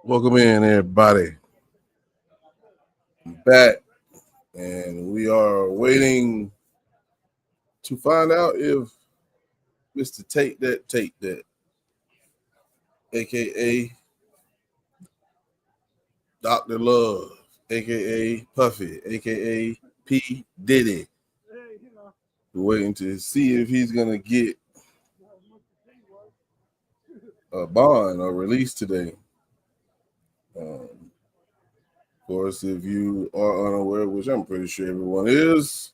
Welcome in, everybody. I'm back, and we are waiting to find out if Mr. Take That, aka Dr. Love, aka Puffy, aka P.Diddy. We're waiting to see if he's gonna get a bond or release today. Of course, if you are unaware, which I'm pretty sure everyone is,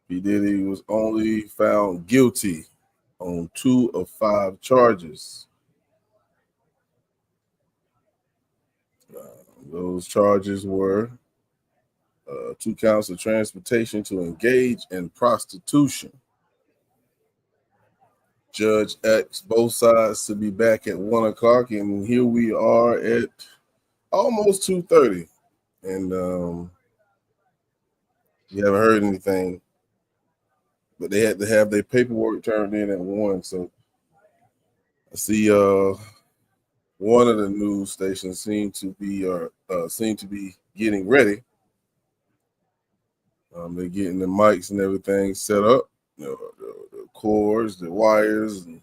P. Diddy was only found guilty on 2 of 5 charges. Those charges were 2 counts of transportation to engage in prostitution. Judge asked both sides to be back at 1 o'clock, and here we are at almost 2:30, and you haven't heard anything. But they had to have their paperwork turned in at 1. So I see one of the news stations seem to be getting ready. They're getting the mics and everything set up, the cords, the wires, and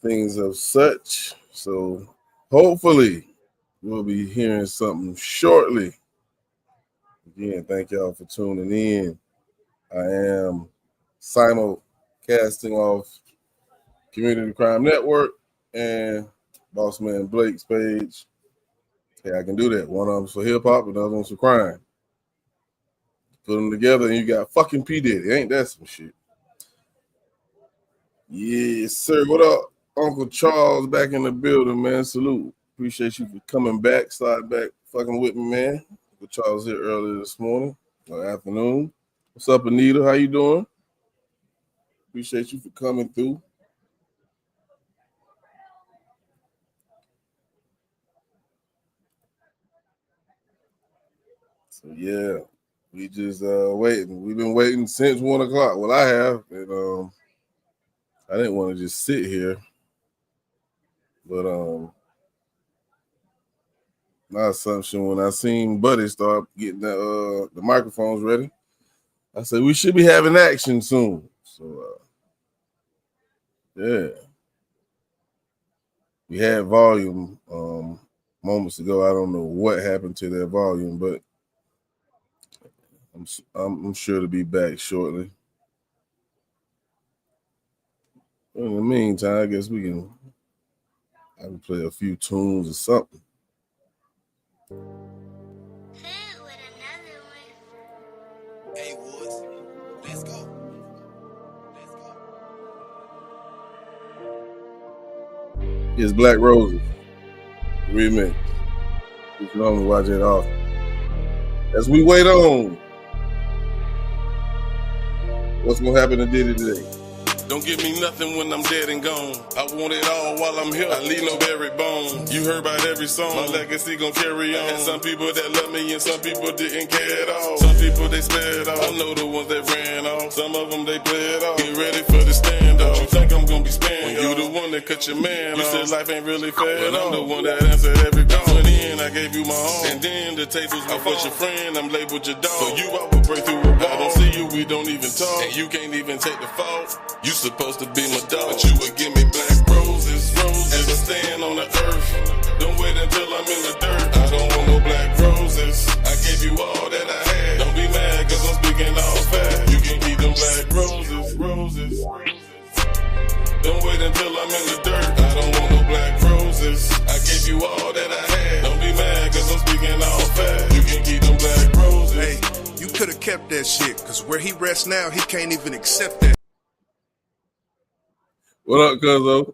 things of such. So hopefully we'll be hearing something shortly. Again, thank y'all for tuning in. I am simulcasting off Community Crime Network and Boss Man Blake's page. Hey, I can do that. One of them's for hip hop and the other one's for crime. Put them together and you got fucking P. Diddy. Ain't that some shit? Yes, sir. What up, Uncle Charles? Back in the building, man. Salute. Appreciate you for coming back. Slide back, fucking with me, man. Uncle Charles here earlier this morning or afternoon. What's up, Anita? How you doing? Appreciate you for coming through. So yeah, we just waiting. We've been waiting since 1 o'clock. Well, I have, and I didn't want to just sit here, but my assumption when I seen Buddy start getting the microphones ready, I said we should be having action soon. So yeah, we had volume moments ago. I don't know what happened to their volume, but I'm sure to be back shortly. In the meantime, I guess I can play a few tunes or something. Hey Woods, let's go. It's Black Roses remix. You can only watch it off. As we wait on what's gonna happen to Diddy today. Don't give me nothing when I'm dead and gone. I want it all while I'm here. I leave no buried bone. You heard about every song. My legacy gon' carry on. Some people that love me and some people didn't care at all. Some people they spared off. I know the ones that ran off. Some of them they played off. Get ready for the standoff. You think I'm gonna be sparing you the one that cut your man. You said life ain't really fair. But I'm the one that answered every call. So then I gave you my all. And then the tables were for your friend. I'm labeled your dog. So you I would break through a wall. I don't see you, we don't even talk. And you can't even take the fault. You supposed to be my dog, but you would give me black roses, as I stand on the earth. Don't wait until I'm in the dirt. I don't want no black roses. I gave you all that I had. Don't be mad, cause I'm speaking all fast. You can keep them black roses. Don't wait until I'm in the dirt. I don't want no black roses. I gave you all that I had. Don't be mad, cause I'm speaking all fast. You can keep them black roses. Hey, you could have kept that shit, cause where he rests now, he can't even accept that. What up, cuzzo?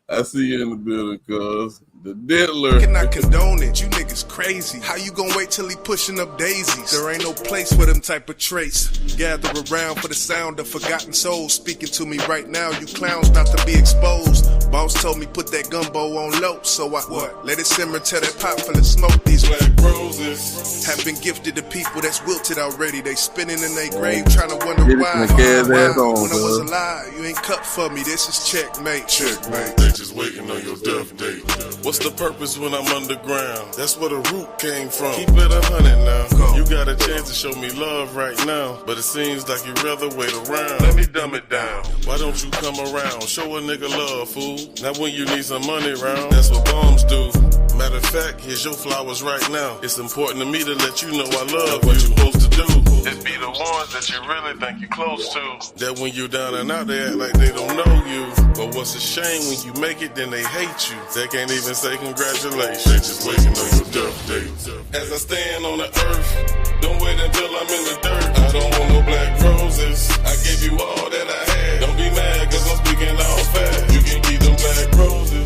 I see you in the building, cuz. The diddler. Can I condone it? You niggas crazy. How you gonna wait till he pushing up daisies? There ain't no place for them type of traits. Gather around for the sound of forgotten souls speaking to me right now. You clowns not to be exposed. Boss told me put that gumbo on low, so I let it simmer till that pot full of smoke. These Black roses have been gifted to people that's wilted already. They spinning in their grave trying to wonder why. When I was alive, you ain't cut for me. This is checkmate. Checkmate, they just waiting on your death date. What's the purpose when I'm underground? That's where the root came from. Keep it 100 now. You got a chance to show me love right now, but it seems like you'd rather wait around. Let me dumb it down. Why don't you come around? Show a nigga love, fool. Now when you need some money round, that's what bombs do. Matter of fact, here's your flowers right now. It's important to me to let you know I love what you supposed to do. It be the ones that you really think you're close to, that when you down and out, they act like they don't know you. But what's a shame, when you make it, then they hate you. They can't even say congratulations. They just waiting on your death date. As I stand on the earth, don't wait until I'm in the dirt. I don't want no black roses. I gave you all that I had. Don't be mad, cause I'm speaking all fast. You can keep them black roses.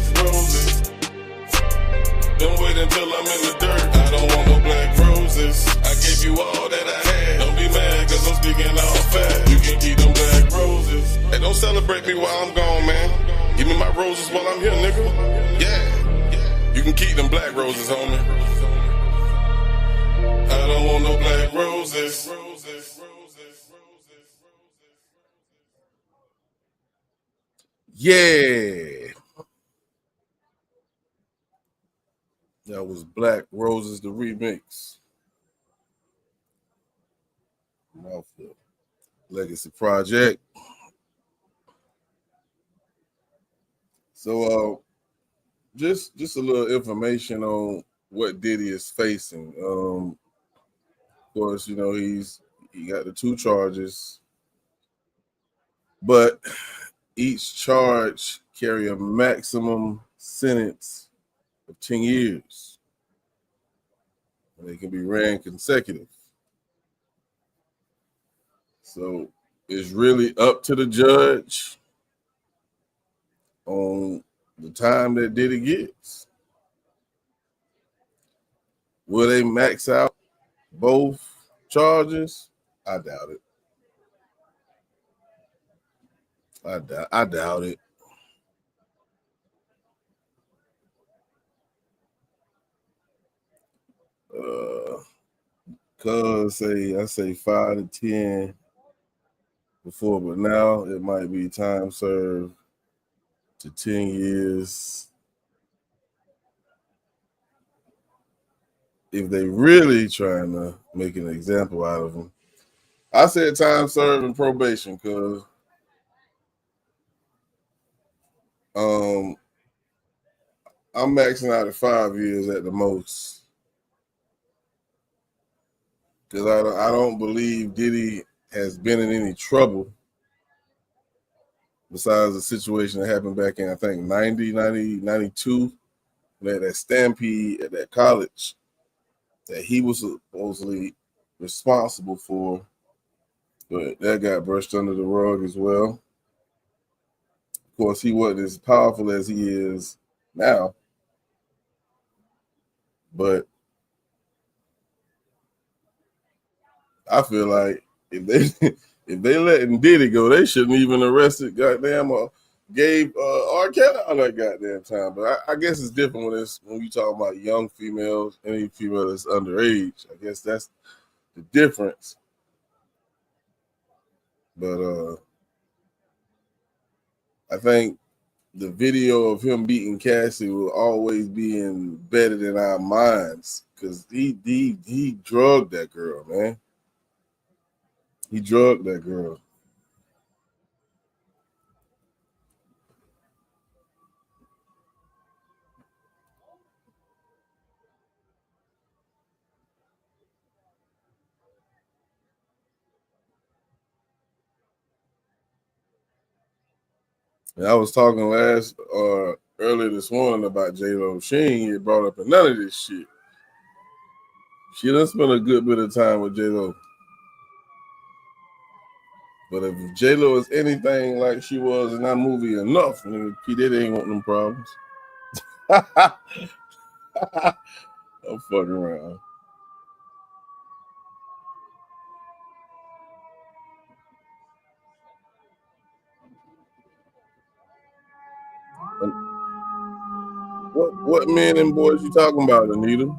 Don't wait until I'm in the dirt. I don't want no black roses. I gave you all that I had. Don't be mad, cause I'm speaking all fast. You can keep them black roses. Hey, don't celebrate me while I'm gone, man. Give me my roses while I'm here, nigga. Yeah. You can keep them black roses, homie. I don't want no black roses. Yeah. That was Black Roses, the remix. Off the Legacy Project. So just a little information on what Diddy is facing. Of course, you know, he got the 2 charges, but each charge carry a maximum sentence of 10 years. And they can be ran consecutive. So it's really up to the judge on the time that Diddy gets. Will they max out both charges? I doubt it. I doubt it. Cause I say 5 to 10 before, but now it might be time served to 10 years. If they really trying to make an example out of him, I said time served and probation, because I'm maxing out at 5 years at the most. Because I don't believe Diddy has been in any trouble besides the situation that happened back in, I think, 92, that stampede at that college that he was supposedly responsible for, but that got brushed under the rug as well. Of course, he wasn't as powerful as he is now, but I feel like if they letting Diddy go, they shouldn't even arrested gave R. Kelly all that goddamn time. But I guess it's different when you talk about young females, any female that's underage. I guess that's the difference. But I think the video of him beating Cassie will always be embedded in our minds, because he drugged that girl, man. He drugged that girl. And I was talking earlier this morning about J-Lo. She ain't get brought up in none of this shit. She done spent a good bit of time with J-Lo. But if J-Lo is anything like she was in that movie enough, then P.Diddy ain't want them problems. I'm fucking around. What men and boys you talking about, Anita?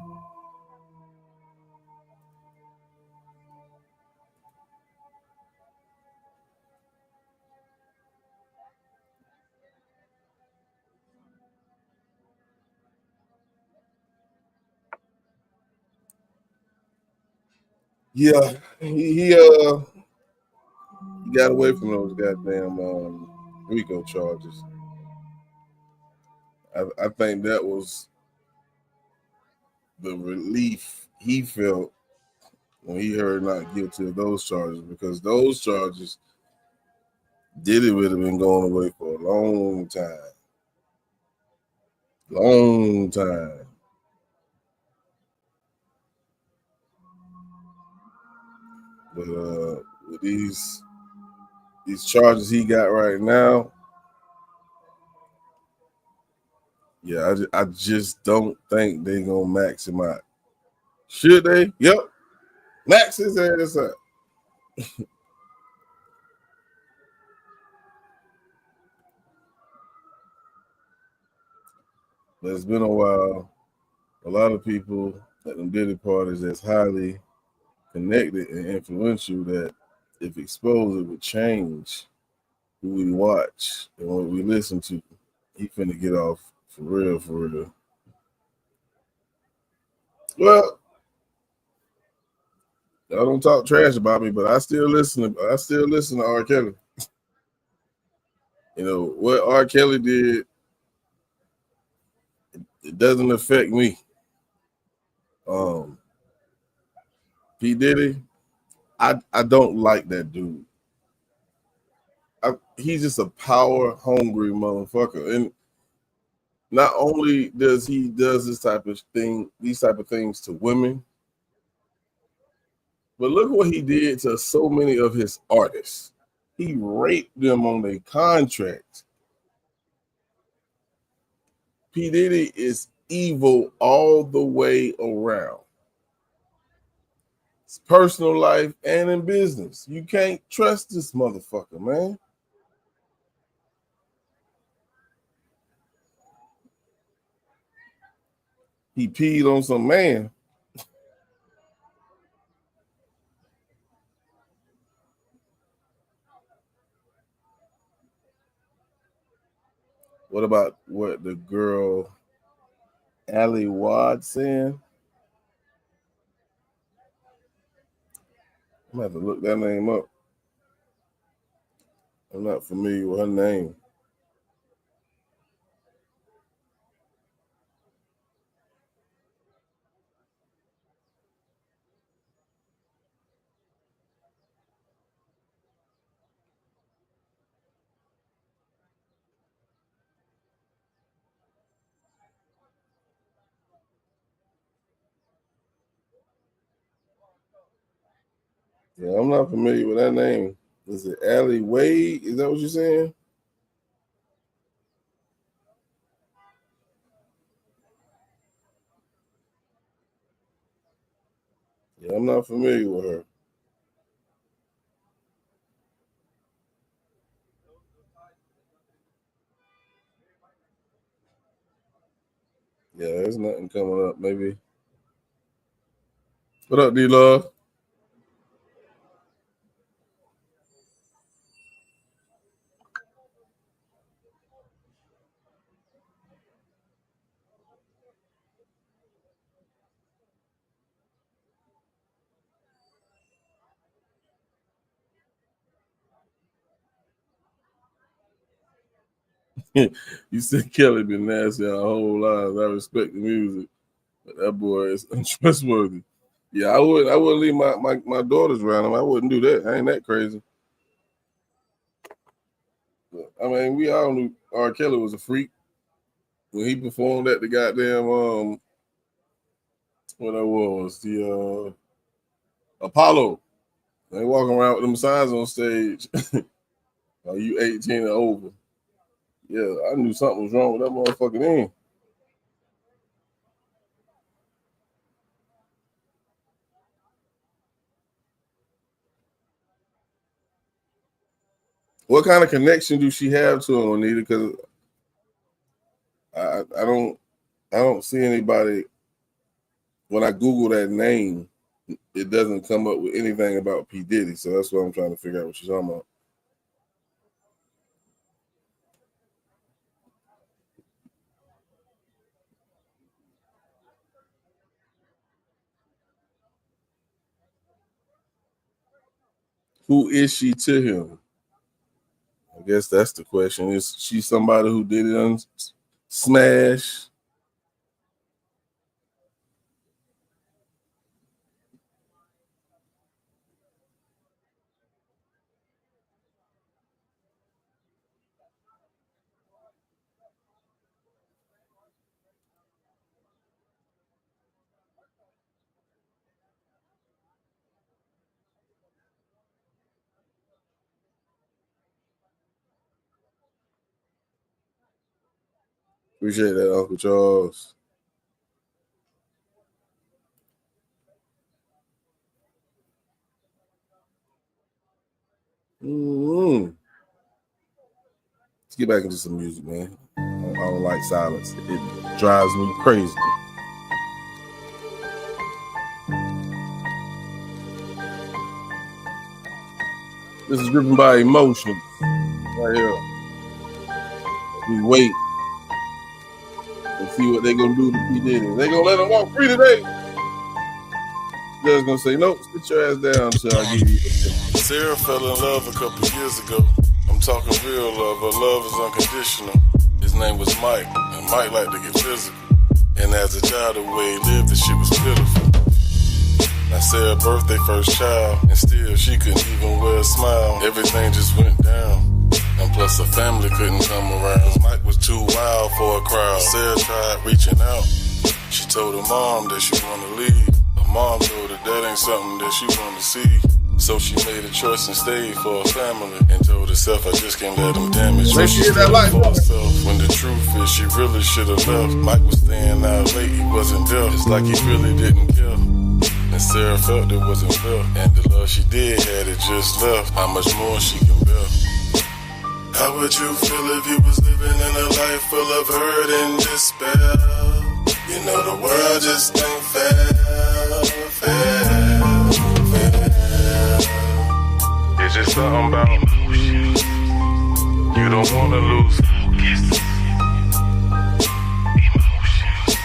Yeah, he got away from those goddamn RICO charges. I think that was the relief he felt when he heard not guilty of those charges, because those charges Diddy would have been going away for a long time. Long time. But with these charges he got right now, yeah, I just don't think they gonna max him out. Should they? Yep. Max his ass out. But it's been a while. A lot of people at them Diddy parties that's highly connected and influential that if exposed it would change who we watch and what we listen to. He finna get off for real, for real. Well, I don't talk trash about me, but I still listen to R. Kelly. You know what R. Kelly did, it doesn't affect me. Um, P.Diddy, I don't like that dude. He's just a power hungry motherfucker, and not only does he does these type of things to women, but look what he did to so many of his artists. He raped them on their contracts. P. Diddy is evil all the way around. His personal life and in business. You can't trust this motherfucker, man. He peed on some man. What about what the girl Ali Wad saying? I'm gonna have to look that name up. I'm not familiar with her name. Yeah, I'm not familiar with that name. Is it Ali Wade? Is that what you're saying? Yeah, I'm not familiar with her. Yeah, there's nothing coming up. Maybe. What up, D Love? You said Kelly been nasty our whole lives. I respect the music, but that boy is untrustworthy. Yeah, I wouldn't leave my daughters around him. I wouldn't do that. I ain't that crazy. But, I mean, we all knew R. Kelly was a freak when he performed at the goddamn what that was, the Apollo. They walking around with them signs on stage. Are you 18 or over? Yeah, I knew something was wrong with that motherfucker then. What kind of connection do she have to him, Anita? Because I don't see anybody. When I Google that name, it doesn't come up with anything about P. Diddy. So that's what I'm trying to figure out what she's talking about. Who is she to him? I guess that's the question. Is she somebody who did it on Smash? Appreciate that, Uncle Charles. Let's get back into some music, man. I don't like silence. It drives me crazy. This is driven by emotions. Right here. We wait and see what they're gonna do to P. Diddy. They gonna let him walk free today. Judge gonna say, nope, sit your ass down until I give you the Sarah fell in love a couple years ago. I'm talking real love. Her love is unconditional. His name was Mike, and Mike liked to get physical. And as a child, the way he lived, the shit was pitiful. Now Sarah's birthday, first child, and still she couldn't even wear a smile. Everything just went down, and plus her family couldn't come around. Mike was too wild for a crowd. Sarah tried reaching out. She told her mom that she wanted to leave. Her mom told her that ain't something that she wanted to see. So she made a choice and stayed for her family, and told herself, I just can't let them damage me. She that life for herself. When the truth is, she really should have left. Mike was staying out late, he wasn't there. It's like he really didn't care. And Sarah felt it wasn't fair. And the love she did had it just left. How much more she can bear? How would you feel if you was living in a life full of hurt and despair? You know the world just ain't fair. It's just something about emotions. You don't wanna lose focus. Emotions.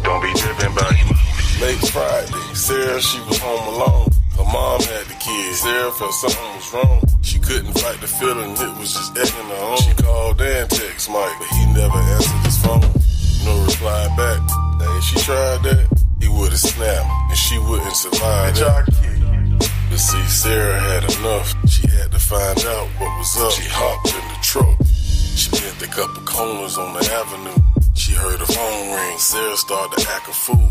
Don't be driven by emotions. Late Friday, Sarah, she was home alone. Her mom had the kids. Sarah felt something was wrong. She couldn't fight the feeling, it was just egging her on. She called and text Mike, but he never answered his phone. No reply back. Now if she tried that, he would've snapped, and she wouldn't survive that. But see, Sarah had enough. She had to find out what was up. She hopped in the truck. She bent a couple corners on the avenue. She heard the phone ring. Sarah started to act a fool,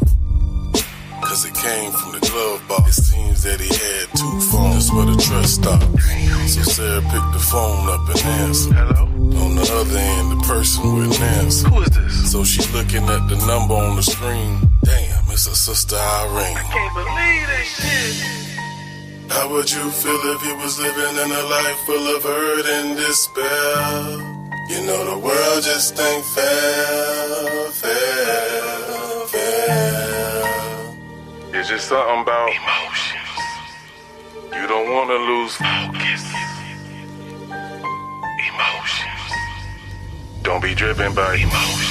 cause it came from the glove box. It seems that he had two phones. That's where the trust stopped. So Sarah picked the phone up and answered. Hello? On the other end, the person wouldn't answer. Who is this? So she looking at the number on the screen. Damn, it's her sister Irene. I can't believe this shit. How would you feel if you was living in a life full of hurt and despair? You know the world just ain't fair. It's just something about emotions. You don't wanna lose focus. Emotions. Don't be driven by emotions.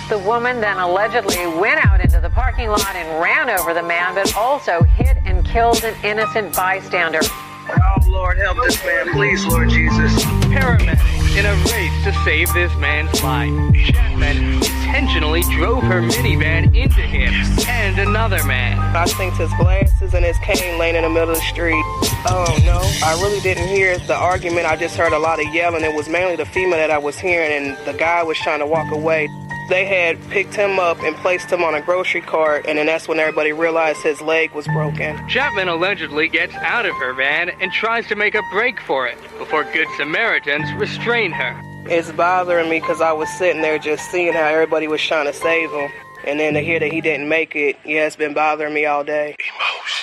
The woman then allegedly went out into the parking lot and ran over the man, but also hit and killed an innocent bystander. Oh, Lord, help this man, please, Lord Jesus. Paramedics in a race to save this man's life. Chapman intentionally drove her minivan into him and another man. I think his glasses and his cane laying in the middle of the street. Oh, no, I really didn't hear the argument. I just heard a lot of yelling. It was mainly the female that I was hearing, and the guy was trying to walk away. They had picked him up and placed him on a grocery cart, and then that's when everybody realized his leg was broken. Chapman allegedly gets out of her van and tries to make a break for it before Good Samaritans restrain her. It's bothering me because I was sitting there just seeing how everybody was trying to save him, and then to hear that he didn't make it, yeah, it's been bothering me all day. Emotions.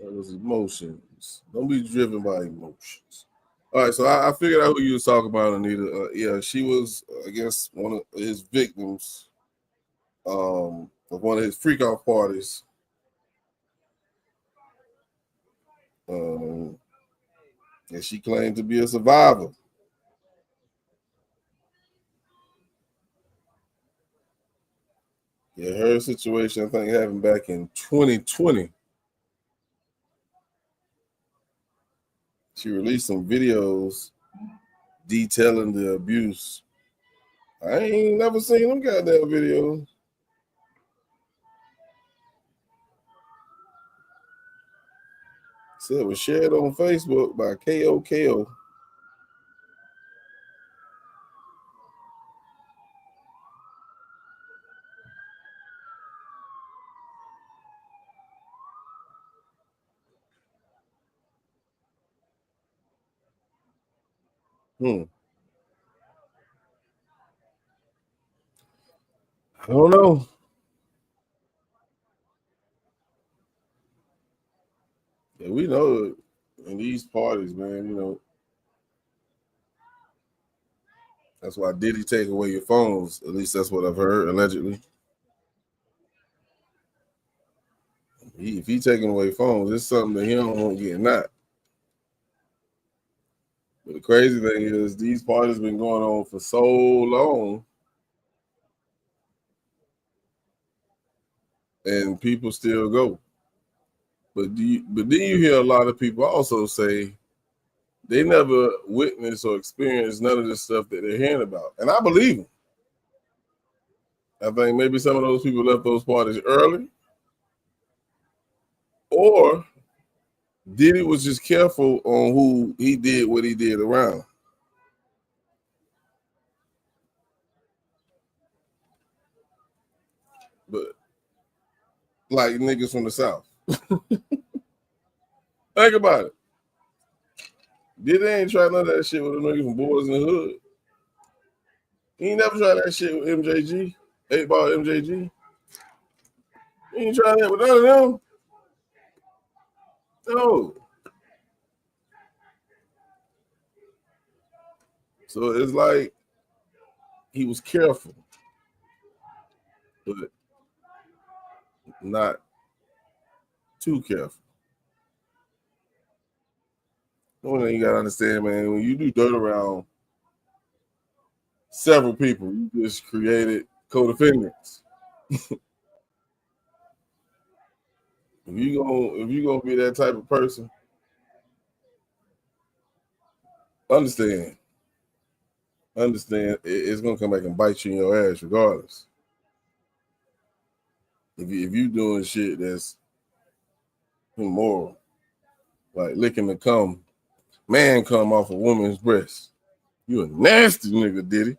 That was emotions. Don't be driven by emotions. All right, so I figured out who you was talking about, Anita. Yeah, she was, I guess, one of his victims of one of his freak off parties. And she claimed to be a survivor. Yeah, her situation, I think, happened back in 2020. She released some videos detailing the abuse. I ain't never seen them goddamn videos. So it was shared on Facebook by KOKO. I don't know. Yeah, we know in these parties, man, you know, that's why Diddy take away your phones. At least that's what I've heard, allegedly. If he taking away phones, it's something that he don't want to get not. But the crazy thing is these parties been going on for so long and people still go. But then you hear a lot of people also say they never witnessed or experienced none of this stuff that they're hearing about. And I believe them. I think maybe some of those people left those parties early, or Diddy was just careful on who he did what he did around. But like niggas from the South. Think about it. Diddy ain't try none of that shit with the niggas from Boys in the Hood. He ain't never tried that shit with MJG, 8-Ball MJG. He ain't trying that with none of them. No. So it's like he was careful, but not too careful. One thing you gotta understand, man, when you do dirt around several people, you just created co-defendants. if you gonna be that type of person, understand it's gonna come back and bite you in your ass regardless. If you doing shit that's immoral, like licking the man come off a woman's breast, you a nasty nigga, Diddy.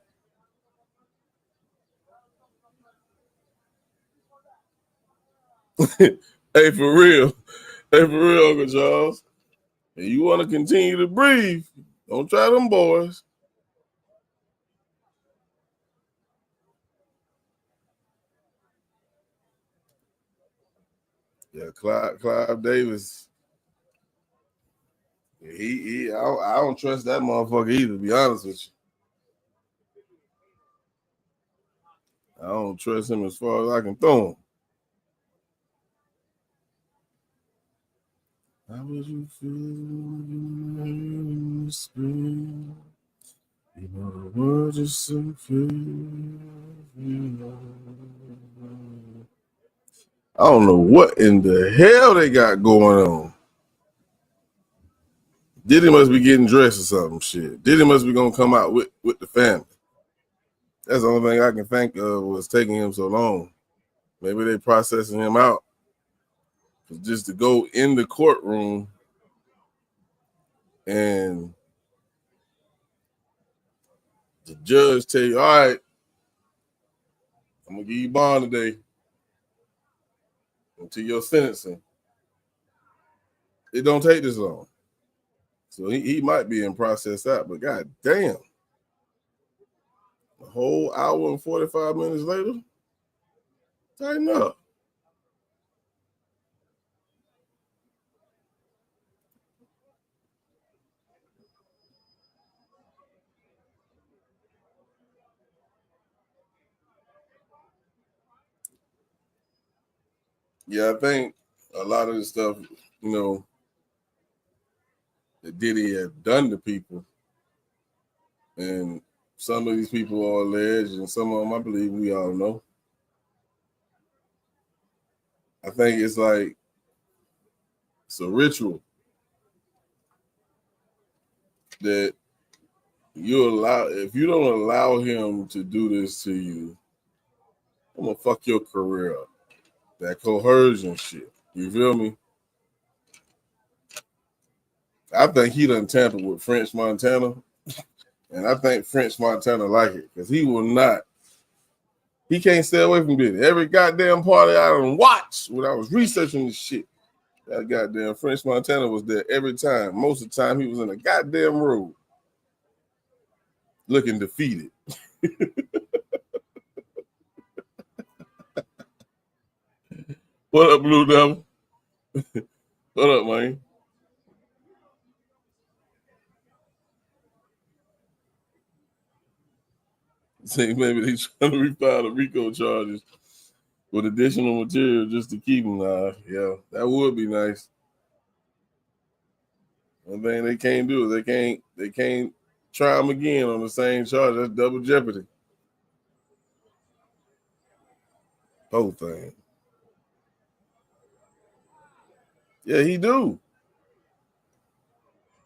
Hey, for real, Uncle Charles. And you want to continue to breathe, don't try them boys. Yeah, Clive Davis. I don't trust that motherfucker either, to be honest with you. I don't trust him as far as I can throw him. How would you feel in the spring? You know the world is so free. I don't know what in the hell they got going on. Diddy must be getting dressed or something. Shit. Diddy must be gonna come out with the family. That's the only thing I can think of was taking him so long. Maybe they processing him out just to go in the courtroom and the judge tell you, all right, I'm gonna give you bond today until your sentencing. It don't take this long. So he might be in process out, but god damn. A whole hour and 45 minutes later, tighten up. Yeah, I think a lot of the stuff, that Diddy had done to people, and some of these people are alleged, and some of them I believe we all know. I think it's like it's a ritual that if you don't allow him to do this to you, I'm gonna fuck your career up. That coercion shit. You feel me? I think he done tampered with French Montana, and I think French Montana like it because he will not. He can't stay away from Diddy. Every goddamn party I done watched when I was researching this shit, that goddamn French Montana was there every time. Most of the time he was in a goddamn road looking defeated. What up, Blue Devil? What up, man? Say maybe they trying to refile the RICO charges with additional material just to keep him alive. Yeah, that would be nice. One thing they can't do is they can't try him again on the same charge. That's double jeopardy. Whole thing. Yeah, he do.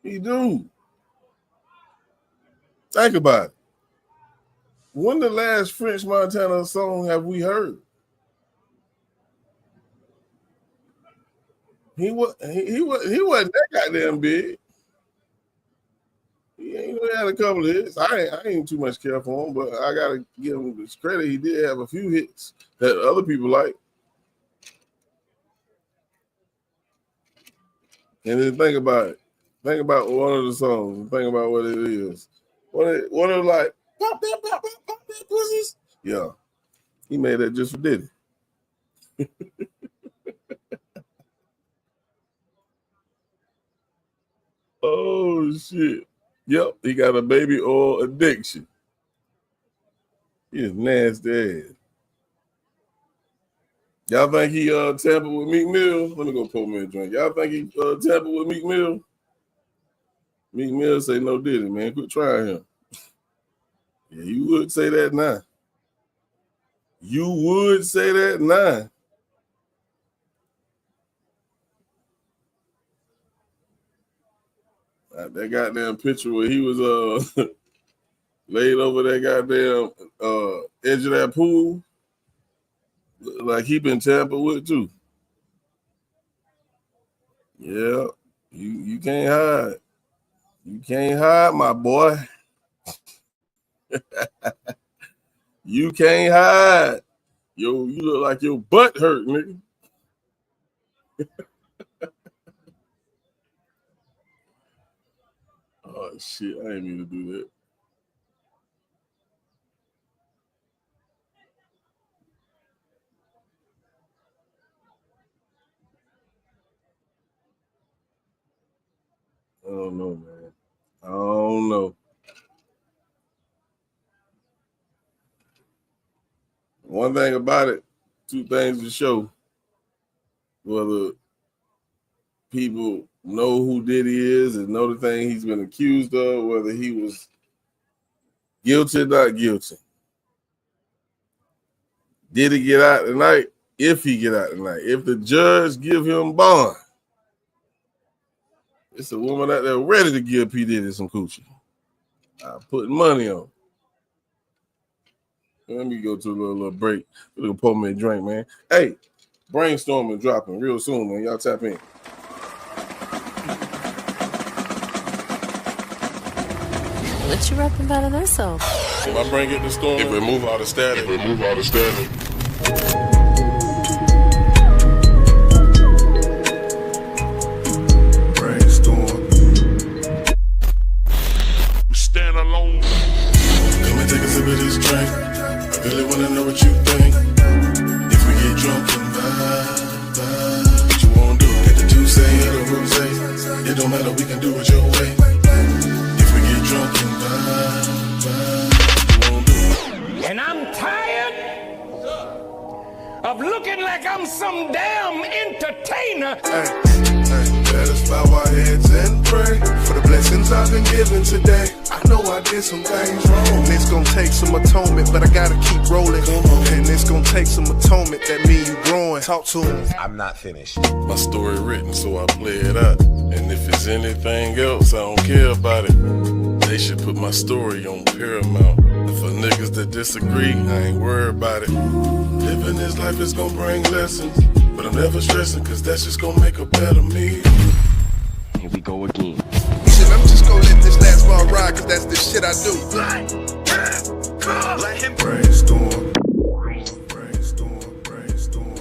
He do. Think about it. When the last French Montana song have we heard? He wasn't that goddamn big. He had a couple of hits. I ain't too much care for him, but I gotta give him this credit. He did have a few hits that other people like. And then think about it. Think about one of the songs and think about what it is. One of like pop that pussies. Yeah, he made that just for Diddy. Oh shit. Yep, he got a baby oil addiction. He is nasty ass. Y'all think he tampered with Meek Mill? Let me go pour me a drink. Y'all think he tampered with Meek Mill? Meek Mill say no Diddy, man. Quit trying him. Yeah, you would say that now. You would say that now. That goddamn picture where he was laid over that goddamn edge of that pool, like he been tampered with too. Yeah, you can't hide. You can't hide, my boy. You can't hide. Yo, you look like your butt hurt, nigga. Oh shit, I ain't mean to do that. I don't know, man. I don't know. One thing about it, two things to show whether people know who Diddy is and know the thing he's been accused of, whether he was guilty or not guilty. Did he get out tonight? If he get out tonight. If the judge give him bond, it's a woman out there ready to give P. Diddy some coochie. I'm putting money on. Let me go to a little break. We're gonna pour me a drink, man. Hey, brainstorming dropping real soon, man. Y'all tap in. What you rapping about in that song? If I bring it to storm, if it move out of static, Brainstorm. We stand alone. Come and take a sip of this drink. I really wanna know what you think. If we get drunk and vibe, what you wanna do? Get the two say or the rose. It don't matter, we can do it your way. If we get drunk and vibe, what you wanna do? And I'm tired of looking like am some damn entertainer. Let us bow our heads and pray for the blessings I've been given today. I know I did some things wrong, and it's gonna take some atonement, but I gotta keep rolling. And it's gonna take some atonement, that mean you growing. Talk to him. I'm not finished. My story written, so I play it out. And if it's anything else, I don't care about it. They should put my story on Paramount. And for niggas that disagree, I ain't worried about it. Living this life is gonna bring lessons, but I'm never stressing, cause that's just gonna make a better me. Here we go again. Shit, I'm just gonna let this last ball ride, cause that's the shit I do. Let him Brainstorm. Brainstorm. Brainstorm.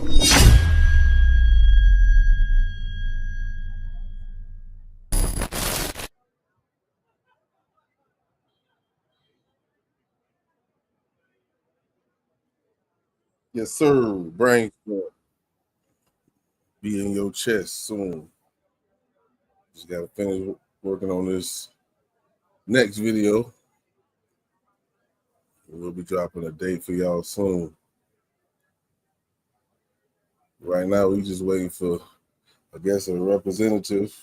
Yes, sir. Brainstorm. Be in your chest soon. Just gotta finish working on this next video. We'll be dropping a date for y'all soon. Right now, we just waiting for, I guess, a representative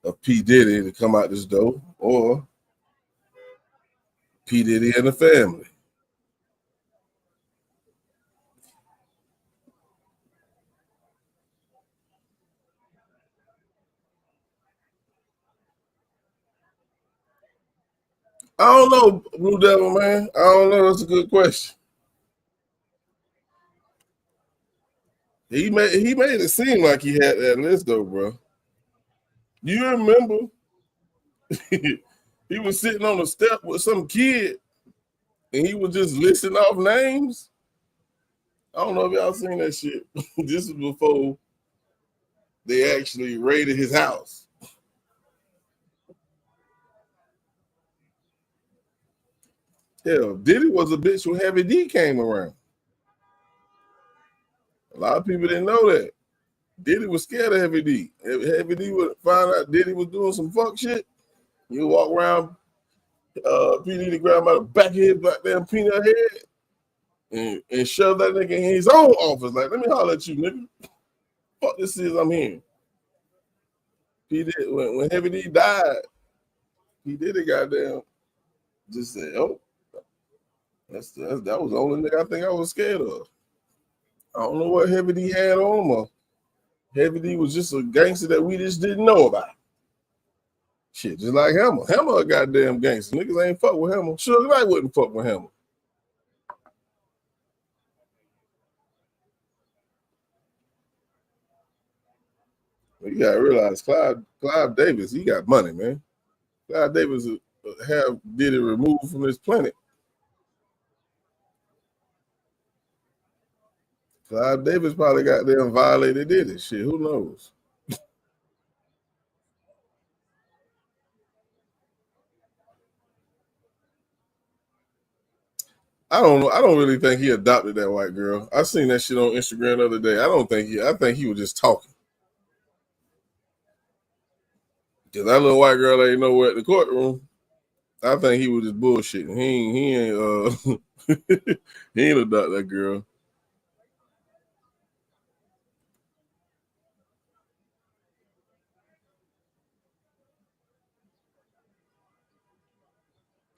of P. Diddy to come out this door, or P. Diddy and the family. I don't know, Blue Devil, man. I don't know. That's a good question. He made it seem like he had that list, though, bro. You remember he was sitting on a step with some kid, and he was just listing off names. I don't know if y'all seen that shit. This is before they actually raided his house. Hell, Diddy was a bitch when Heavy D came around. A lot of people didn't know that. Diddy was scared of Heavy D. If Heavy D would find out Diddy was doing some fuck shit, you walk around P.Diddy grab by the back of his black damn peanut head and shove that nigga in his own office. Like, let me holler at you, nigga. Fuck this is I'm hearing. When Heavy D died, he did it goddamn just said, oh, that was the only nigga I think I was scared of. I don't know what Heavy D had on him. Heavy D was just a gangster that we just didn't know about. Shit, just like Hammer. Hammer a goddamn gangster. Niggas ain't fuck with Hammer. Suge Knight wouldn't fuck with Hammer. You gotta realize Clive Davis, he got money, man. Clive Davis have Diddy removed from this planet. Clive Davis probably got them violated Diddy. Shit, who knows? I don't know. I don't really think he adopted that white girl. I seen that shit on Instagram the other day. I think he was just talking. Cause that little white girl ain't nowhere at the courtroom. I think he was just bullshitting. He ain't he ain't adopt that girl.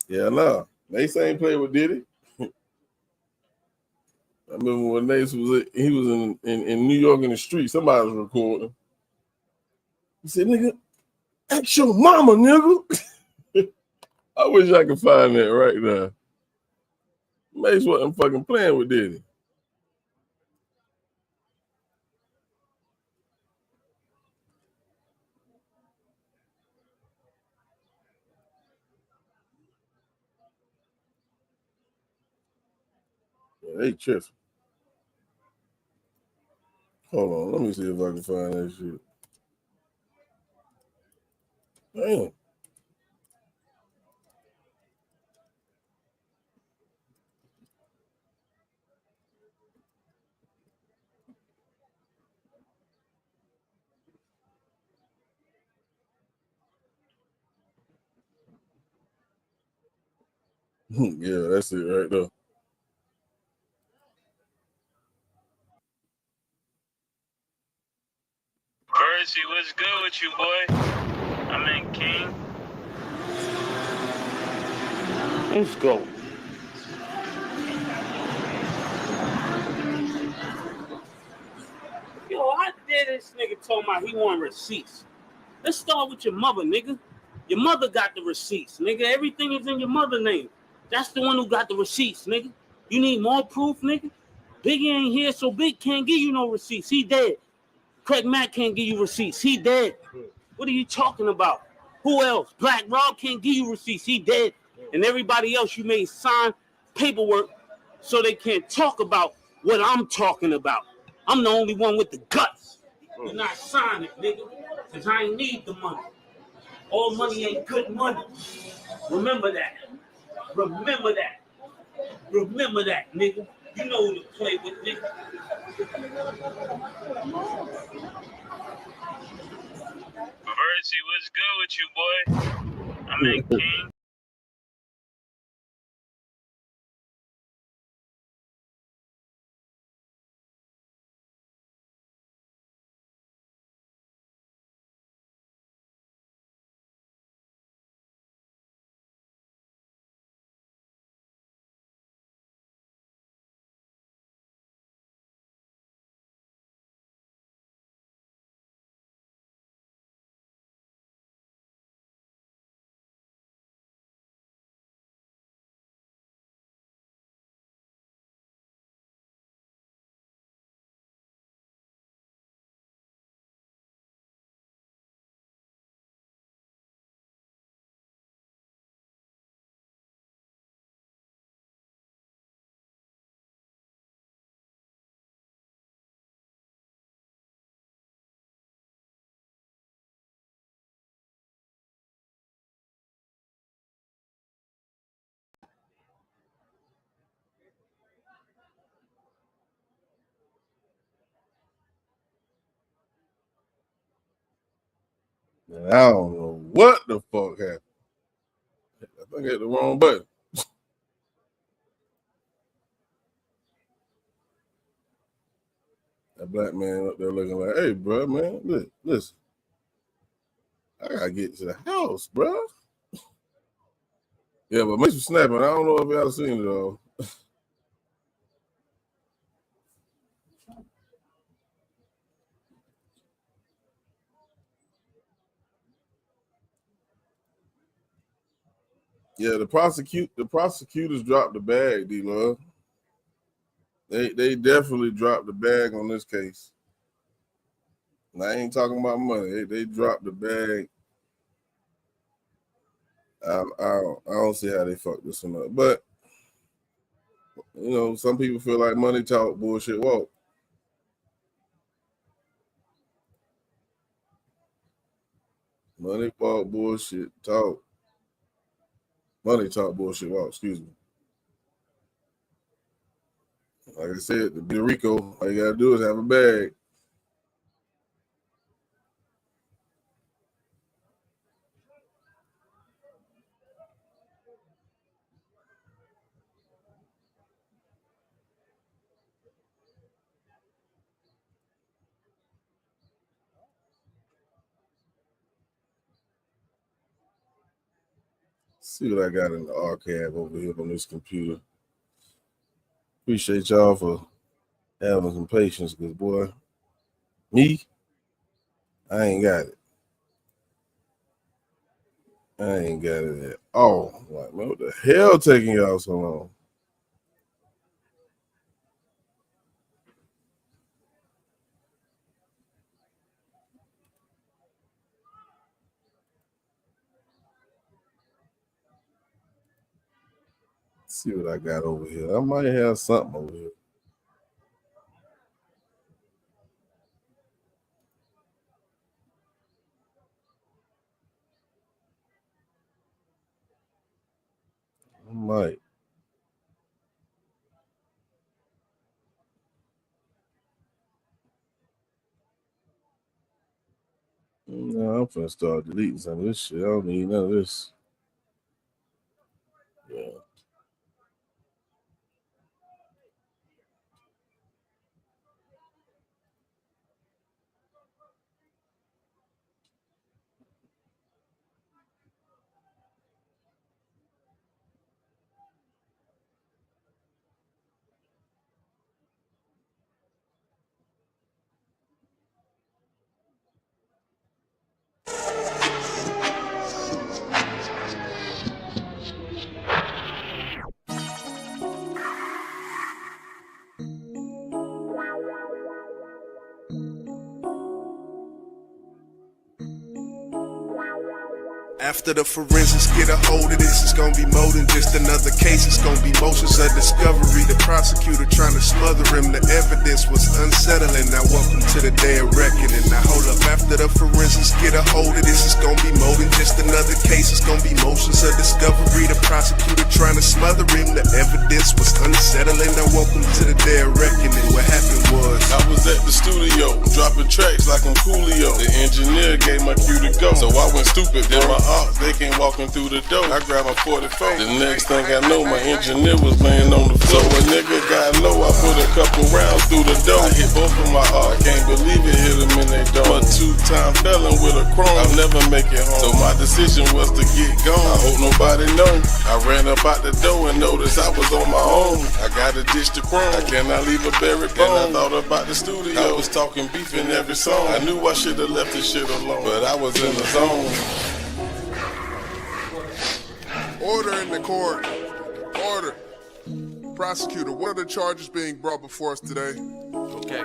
Yeah, nah. Nace ain't played with Diddy. I remember when Nace was in New York in the street, somebody was recording. He said, nigga, ask your mama, nigga. I wish I could find that right now. Mace wasn't fucking playing with Diddy. Yeah, they tripping. Hold on, let me see if I can find that shit. Damn. Yeah, that's it right there. what's good with you, boy? I mean, King. Let's go. Yo, how dare this nigga told me he want receipts? Let's start with your mother, nigga. Your mother got the receipts, nigga. Everything is in your mother's name. That's the one who got the receipts, nigga. You need more proof, nigga? Biggie ain't here, so Big can't give you no receipts. He dead. Craig Mack can't give you receipts. He dead. What are you talking about? Who else? Black Rob can't give you receipts. He dead. And everybody else you made sign paperwork so they can't talk about what I'm talking about. I'm the only one with the guts. You're not signing it, nigga, because I ain't need the money. All money ain't good money. Remember that. Remember that. Remember that, nigga. You know who to play with, nigga. Versi, what's good with you, boy? I mean, King. Man, I don't know what the fuck happened. I think I hit the wrong button. That black man up there looking like, hey, bro, man, listen. I gotta get to the house, bro. Yeah, but Mr. Snapping, I don't know if y'all seen it all. Yeah, the prosecutors dropped the bag, D-Love. They definitely dropped the bag on this case. And I ain't talking about money. They dropped the bag. I don't see how they fucked this one up. But, you know, some people feel like money talk, bullshit walk. Money talk, bullshit talk. Money talk, bullshit walk, excuse me. Like I said, the Puerto Rico, all you gotta do is have a bag. See what I got in the archive over here on this computer. Appreciate y'all for having some patience, because boy, me, I ain't got it. I ain't got it at all. Like, man, what the hell taking y'all so long? Let's see what I got over here. I might have something over here. I might. No, I'm finna start deleting some of this shit. I don't need none of this. Yeah. After the forensics get a hold of this, it's gonna be more than just another case. It's gonna be motions of discovery. The prosecutor trying to smother him. The evidence was unsettling. Now welcome to the day of reckoning. Now hold up. After the forensics get a hold of this, it's gonna be more than just another case. It's gonna be motions of discovery. The prosecutor trying to smother him. The evidence was unsettling. Now welcome to the day of reckoning. What happened was I was at the studio, dropping tracks like I'm Coolio. The engineer gave my cue to go, so I went stupid. Then my ops, they came walking through the door. I grabbed my 44. The next thing I know, my engineer was laying on the floor. So a nigga got low, I put a couple rounds through the door. I hit both of my ops, I can't believe it, hit them in their door. I'm a two-time felon with a chrome, I'll never make it home. So my decision was to get gone. I hope nobody know. I ran up out the door and noticed I was on my own. I gotta ditch the chrome, I cannot leave a buried bone. And I thought about the studio, I was talking beef in every song. I knew I should've left this shit alone, but I was in the zone. order in the court. Order. Prosecutor, what are the charges being brought before us today? Okay.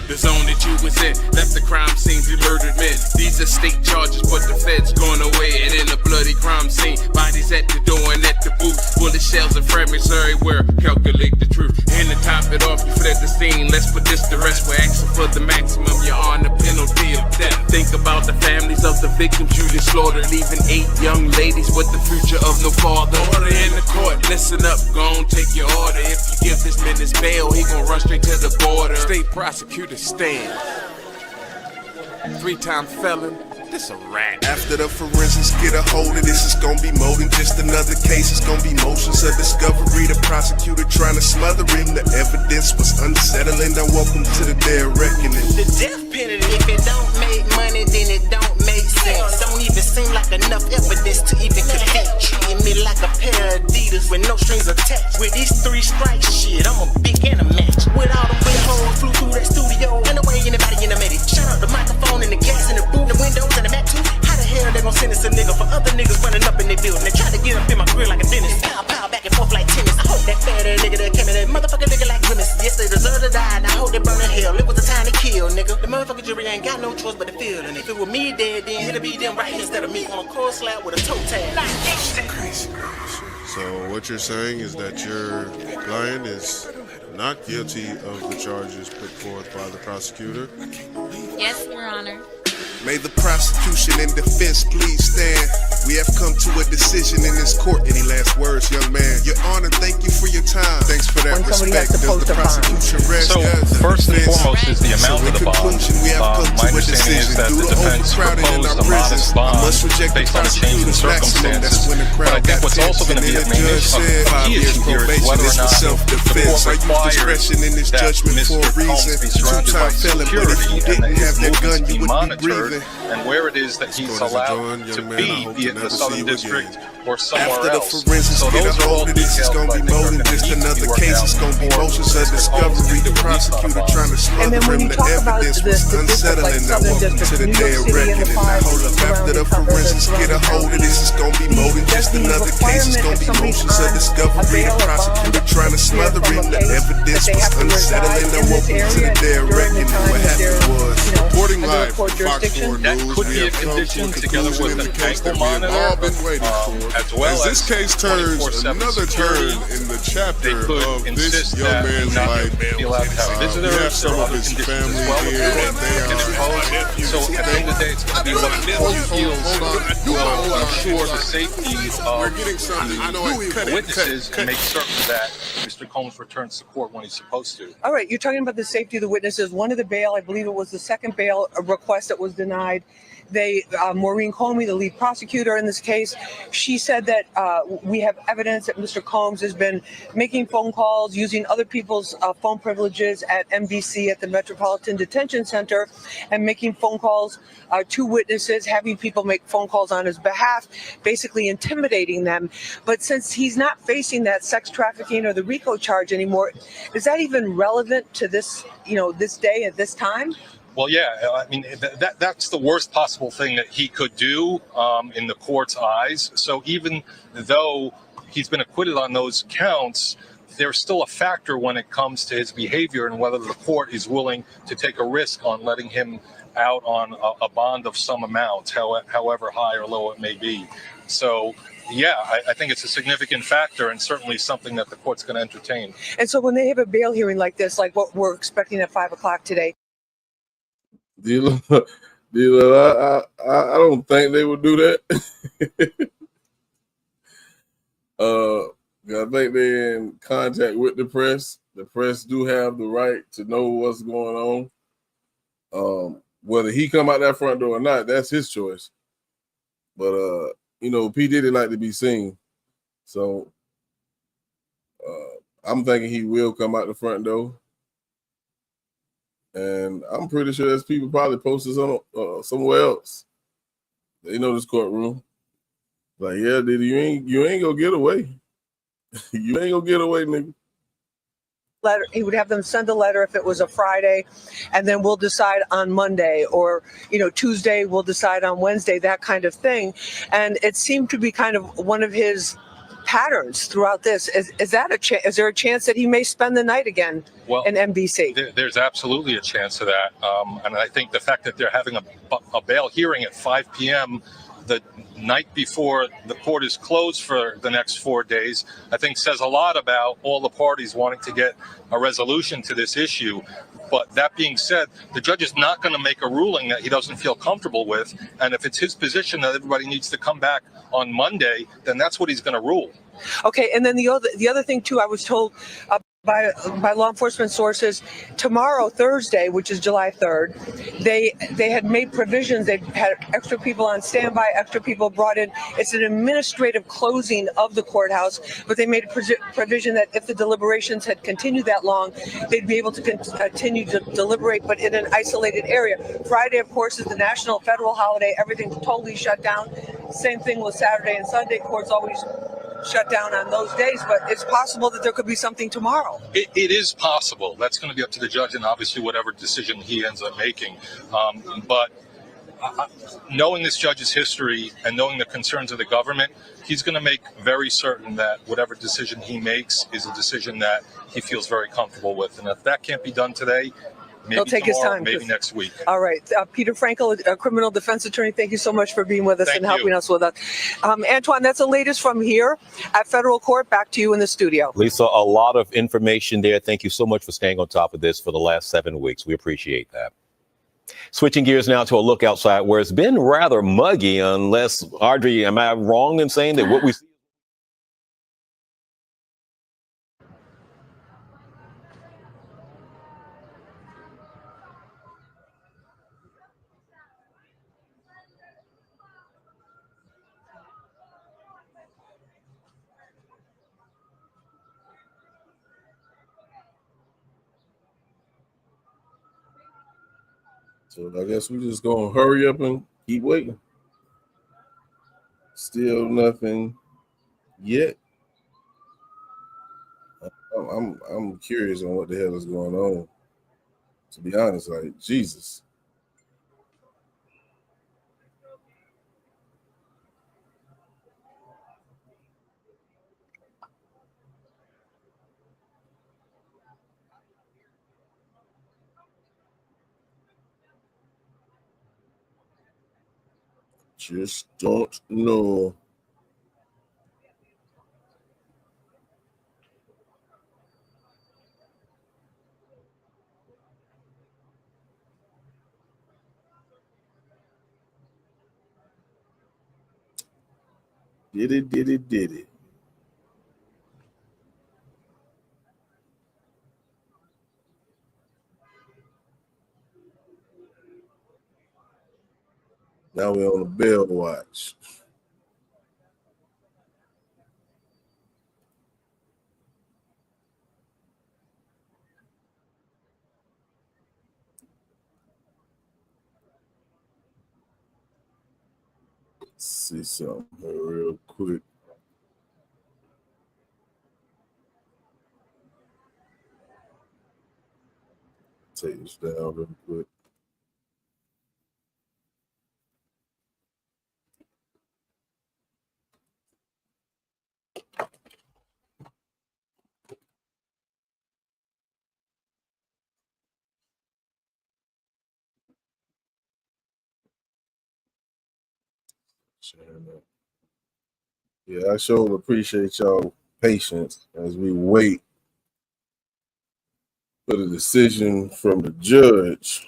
The zone that you was in, that's the crime scene, we murdered men. These are state charges, but the feds going away and in a bloody crime scene. Bodies at the door and at the booth, bullet shells and fragments everywhere. Calculate the truth. And to top it off, you fled the scene. Let's put this to rest. We're asking for the maximum. You're on the penalty of death. Think about the families of the victims you just slaughtered, leaving 8 young ladies with the future of no father. Order in the court, listen up, gon' take your order. If you give this man his bail, he gon' run straight to the border. State prosecutor stand. 3-time felon, this a rat. After the forensics get a hold of this, it's gonna be more than just another case. It's gonna be motions of discovery. The prosecutor trying to smother him. The evidence was unsettling. Now welcome to the day of reckoning. The death penalty, if it don't make money, then it don't make sense. Don't even seem like enough evidence to even convict. Treating me like a pair of Adidas with no strings attached. With these 3 strikes, shit, I'm a big and a match. With all the way holes flew through that studio, and the way anybody in the medic. Shut up the microphone and the gas and the boom, the windows and the Mac too. How the hell they gon' sentence a nigga for other niggas running up in their building? They try to get up in my grill like a dentist. Pow, pow, back and forth like tennis. I hope that fat ass nigga that came in that motherfucker looking like grimace. Yes, they deserve to die, and I hope they burn in hell. It was the time to kill, nigga. The motherfucker jury ain't got no choice but to feel. And if it were me dead, then it'll be them right here instead of me on a cold slab with a toe tag. Crazy. So what you're saying is that your client is not guilty of the charges put forth by the prosecutor? Yes, Your Honor. May the prosecution and defense please stand. We have come to a decision in this court. Any last words, young man? Your Honor, thank you for your time. Thanks for that respect. Does the prosecution rest? So, first and foremost is the amount of the bond. My understanding is that the defense proposed a modest bond based on a change in circumstances. But I think what's also going to be a main issue, a key issue here is whether or not the court requires that Mr. Combs be surrounded by security and that his movements be monitored, and where it is that he's allowed to be it the Southern District or somewhere else. So those are all details that I think are going to need to be worked out before Mr. Combs can be released on bond. And then when you talk about the district like Southern District, New York City and the 5 After the forensics get a hold of this, it's gonna be more than just another case. It's gonna be motions of discovery. The prosecutor trying to smother him. The evidence was unsettling. Now welcome to the day of reckoning. What happened was reporting live from Fox 4 That News. could be a condition together with an ankle monitor, as well as this case turns another turn in the chapter of this young man's life. Be allowed to have visitors or other conditions as well can impose. So at the end of the day, it's going to be what the court feels will ensure the safety of the witnesses and make certain that Mr. Combs returns to court when he's supposed to. All right, you're talking about the safety of the witnesses. One of the bail, I believe it was the second bail request that was denied. Maureen Comey, the lead prosecutor in this case, she said that we have evidence that Mr. Combs has been making phone calls, using other people's phone privileges at MDC at the Metropolitan Detention Center, and making phone calls to witnesses, having people make phone calls on his behalf, basically intimidating them. But since he's not facing that sex trafficking or the RICO charge anymore, is that even relevant to this, this day at this time? Well, yeah, I mean, that's the worst possible thing that he could do in the court's eyes. So even though he's been acquitted on those counts, there's still a factor when it comes to his behavior and whether the court is willing to take a risk on letting him out on a bond of some amount, however high or low it may be. So, yeah, I think it's a significant factor and certainly something that the court's going to entertain. And so when they have a bail hearing like this, like what we're expecting at 5 o'clock today. Dealer, I don't think they would do that. I think they're in contact with the press. The press do have the right to know what's going on. Whether he come out that front door or not, that's his choice. But P. Diddy like to be seen. So I'm thinking he will come out the front door. And I'm pretty sure there's people probably posted somewhere else. They know this courtroom. Like, yeah, Diddy, you ain't gonna get away. You ain't gonna get away, nigga. Letter, he would have them send a letter if it was a Friday, and then we'll decide on Monday, or Tuesday we'll decide on Wednesday, that kind of thing. And it seemed to be kind of one of his patterns throughout this. Is there a chance that he may spend the night again in NBC? There's absolutely a chance of that, and I think the fact that they're having a bail hearing at 5 p.m. the night before the court is closed for the next 4 days, I think says a lot about all the parties wanting to get a resolution to this issue. But that being said, the judge is not going to make a ruling that he doesn't feel comfortable with. And if it's his position that everybody needs to come back on Monday, then that's what he's going to rule. Okay, and then the other thing too, I was told by law enforcement sources, tomorrow, Thursday, which is July 3rd, they had made provisions. They had extra people on standby, extra people brought in. It's an administrative closing of the courthouse, but they made a provision that if the deliberations had continued that long, they'd be able to continue to deliberate, but in an isolated area. Friday, of course, is the national federal holiday. Everything's totally shut down. Same thing with Saturday and Sunday. Courts always shut down on those days, but it's possible that there could be something tomorrow. It is possible. That's going to be up to the judge and obviously whatever decision he ends up making. But knowing this judge's history and knowing the concerns of the government, he's going to make very certain that whatever decision he makes is a decision that he feels very comfortable with. And if that can't be done today, maybe he'll take tomorrow, his time. Maybe next week. All right. Peter Frankel, a criminal defense attorney, thank you so much for being with us and helping us with that. Antoine, that's the latest from here at federal court. Back to you in the studio. Lisa, a lot of information there. Thank you so much for staying on top of this for the last 7 weeks. We appreciate that. Switching gears now to a look outside where it's been rather muggy, unless, Audrey, am I wrong in saying that what we see? So I guess we're just gonna hurry up and keep waiting. Still nothing yet. I'm curious on what the hell is going on. To be honest, like Jesus. Just don't know. Did it. Now we're on the bell watch. Let's see something real quick. Take this down real quick. Yeah, I sure appreciate y'all patience as we wait for the decision from the judge.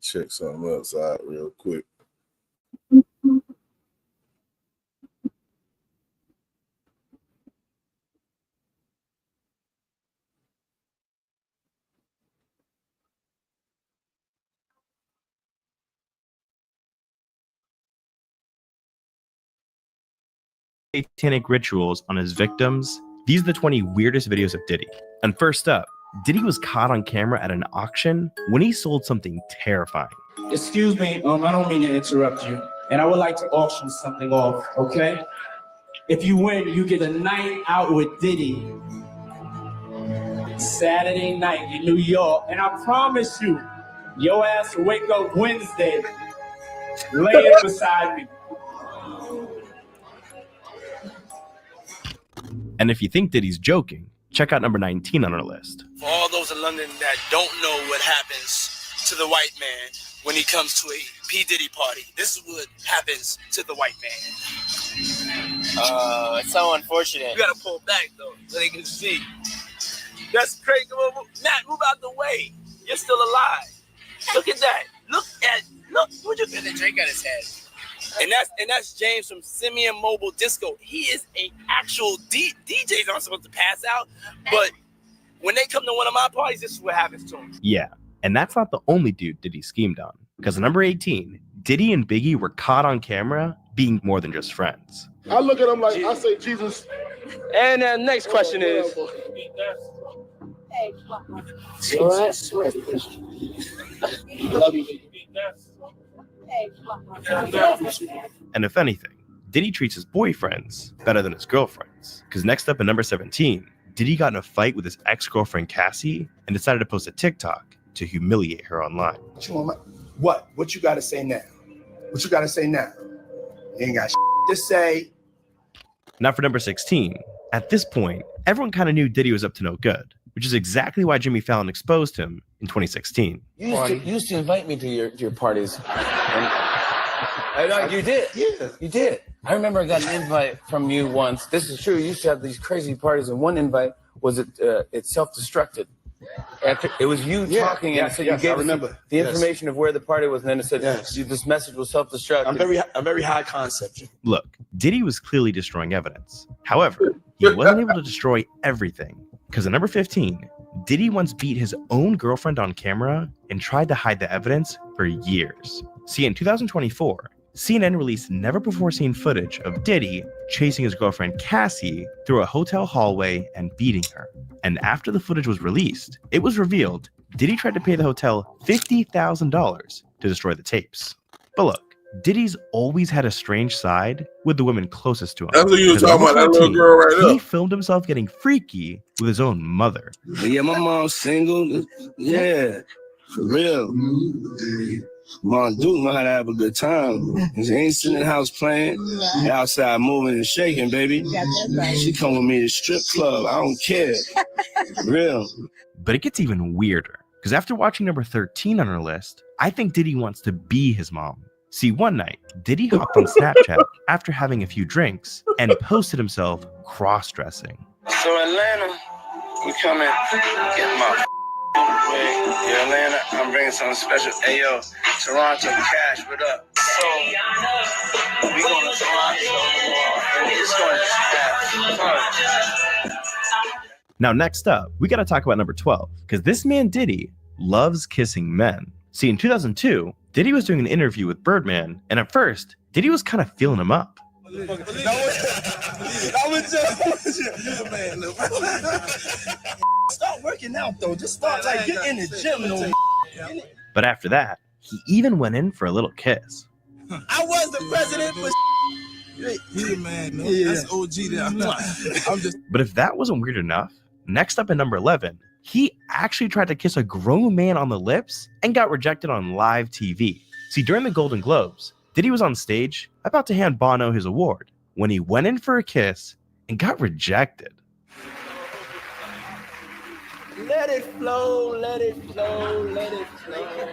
Check something else out real quick. Satanic rituals on his victims. These are the 20 weirdest videos of Diddy. And first up, Diddy was caught on camera at an auction when he sold something terrifying. Excuse me, I don't mean to interrupt you, and I would like to auction something off, okay? If you win, you get a night out with Diddy. Saturday night in New York, and I promise you, your ass will wake up Wednesday laying beside me. And if you think Diddy's joking, check out number 19 on our list. For all those in London that don't know what happens to the white man when he comes to a P.Diddy party, this is what happens to the white man. It's so unfortunate. You gotta pull back though, so they can see. That's crazy. Matt, move out the way. You're still alive. Look at that. Look. What you got the drink on his head? And that's James from Simeon Mobile Disco. He is an actual DJs aren't supposed to pass out, but when they come to one of my parties, this is what happens to them. Yeah, and that's not the only dude Diddy schemed on. Because at number 18, Diddy and Biggie were caught on camera being more than just friends. I look at him like, I say, Jesus. And the next question is, Love you. And if anything, Diddy treats his boyfriends better than his girlfriends. Because next up at number 17, Diddy got in a fight with his ex-girlfriend Cassie and decided to post a TikTok to humiliate her online. What? What you gotta say now? What you gotta say now? You ain't got to say. Now for number 16, at this point, everyone kind of knew Diddy was up to no good, which is exactly why Jimmy Fallon exposed him in 2016. You used to invite me to your parties. You did. Yeah. You did. I remember I got an invite from you once. This is true. You used to have these crazy parties, and one invite was it self-destructed. It was you talking, and so you gave the information of where the party was, and then it said this message was self-destructed. I'm very high concept. Look, Diddy was clearly destroying evidence. However, he wasn't able to destroy everything. Because at number 15, Diddy once beat his own girlfriend on camera and tried to hide the evidence for years. See, in 2024, CNN released never-before-seen footage of Diddy chasing his girlfriend Cassie through a hotel hallway and beating her. And after the footage was released, it was revealed Diddy tried to pay the hotel $50,000 to destroy the tapes. But look, Diddy's always had a strange side with the women closest to him. That's what you were talking about, that little girl right there. He filmed himself getting freaky with his own mother. Yeah, my mom's single. Yeah, for real. Mom Duke know how to have a good time. She ain't sitting in the house playing. She outside moving and shaking, baby. She come with me to strip club. I don't care. Real. But it gets even weirder. Because after watching number 13 on our list, I think Diddy wants to be his mom. See, one night, Diddy hopped on Snapchat after having a few drinks and posted himself cross-dressing. So Atlanta, we come in, get my way. Yeah, Atlanta, I'm bringing something special. Hey, yo, Toronto, Cash, what up? So, we going to Toronto, and it's going to Cash. Now, next up, we got to talk about number 12, because this man, Diddy, loves kissing men. See, in 2002, Diddy was doing an interview with Birdman, and at first, Diddy was kind of feeling him up. Start working out, though. Just start, get in the gym. But after that, he even went in for a little kiss. I was the president for Yeah, man. No, that's OG there. I'm just. But if that wasn't weird enough, next up at number 11, he actually tried to kiss a grown man on the lips and got rejected on live TV. See, during the Golden Globes, Diddy was on stage about to hand Bono his award when he went in for a kiss and got rejected. Let it flow, let it flow, let it flow.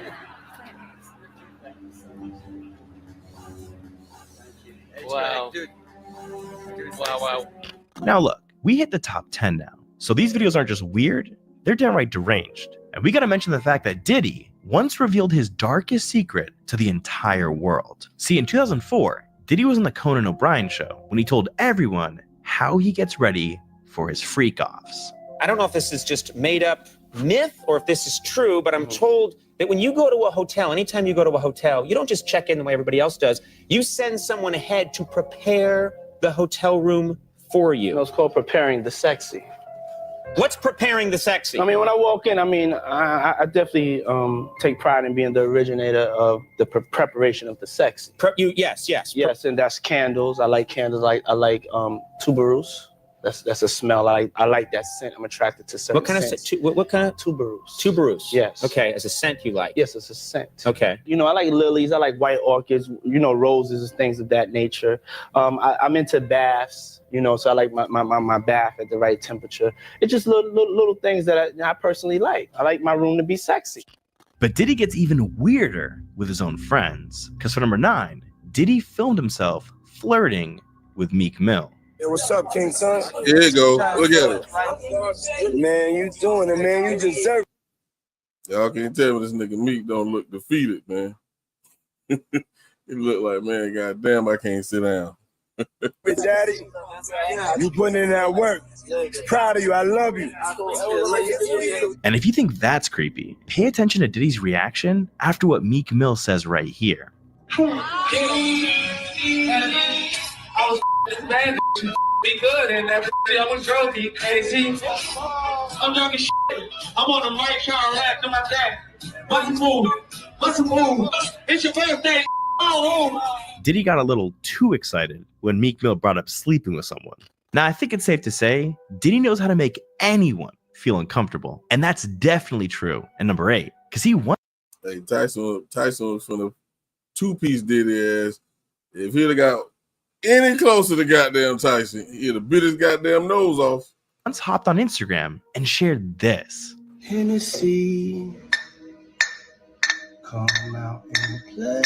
Wow. Wow. Now look, we hit the top 10 now. So these videos aren't just weird, they're downright deranged. And we gotta mention the fact that Diddy once revealed his darkest secret to the entire world. See, in 2004, Diddy was on the Conan O'Brien show when he told everyone how he gets ready for his freak-offs. I don't know if this is just made up myth or if this is true, but I'm told that when you go to a hotel, anytime you go to a hotel, you don't just check in the way everybody else does. You send someone ahead to prepare the hotel room for you. It's called preparing the sexy. What's preparing the sexy? I mean, when I walk in, I definitely take pride in being the originator of the preparation of the sexy. Yes. Yes, and that's candles. I like candles. I like tuberose. That's a smell. I like that scent. I'm attracted to certain What kind scents. of what kind of tuberose? Tuberose. Yes. Okay, as a scent you like. Yes, it's a scent. Okay. You know, I like lilies. I like white orchids. You know, roses and things of that nature. I'm into baths. You know, so I like my bath at the right temperature. It's just little things that I personally like. I like my room to be sexy. But Diddy gets even weirder with his own friends. Because for number 9, Diddy filmed himself flirting with Meek Mill. Hey, what's up, King Son? Here you go. Look at it. Man, you doing it, man. You deserve it. Y'all can't tell me this nigga Meek don't look defeated, man. He look like, man, goddamn, I can't sit down. Daddy, you putting in that work. Proud of you. I love you. And if you think that's creepy, pay attention to Diddy's reaction after what Meek Mill says right here. I was this bad be good and that I was drunk, you crazy. I'm drunk as shit. I'm on the right car rap to my dad. What's the move? It's your birthday. Diddy got a little too excited when Meek Mill brought up sleeping with someone. Now, I think it's safe to say Diddy knows how to make anyone feel uncomfortable. And that's definitely true at number 8, because he won. Hey, Tyson was from the two-piece Diddy ass. If he'd have got any closer to goddamn Tyson, he'd have bit his goddamn nose off. Once hopped on Instagram and shared this. Hennessy, come out and play.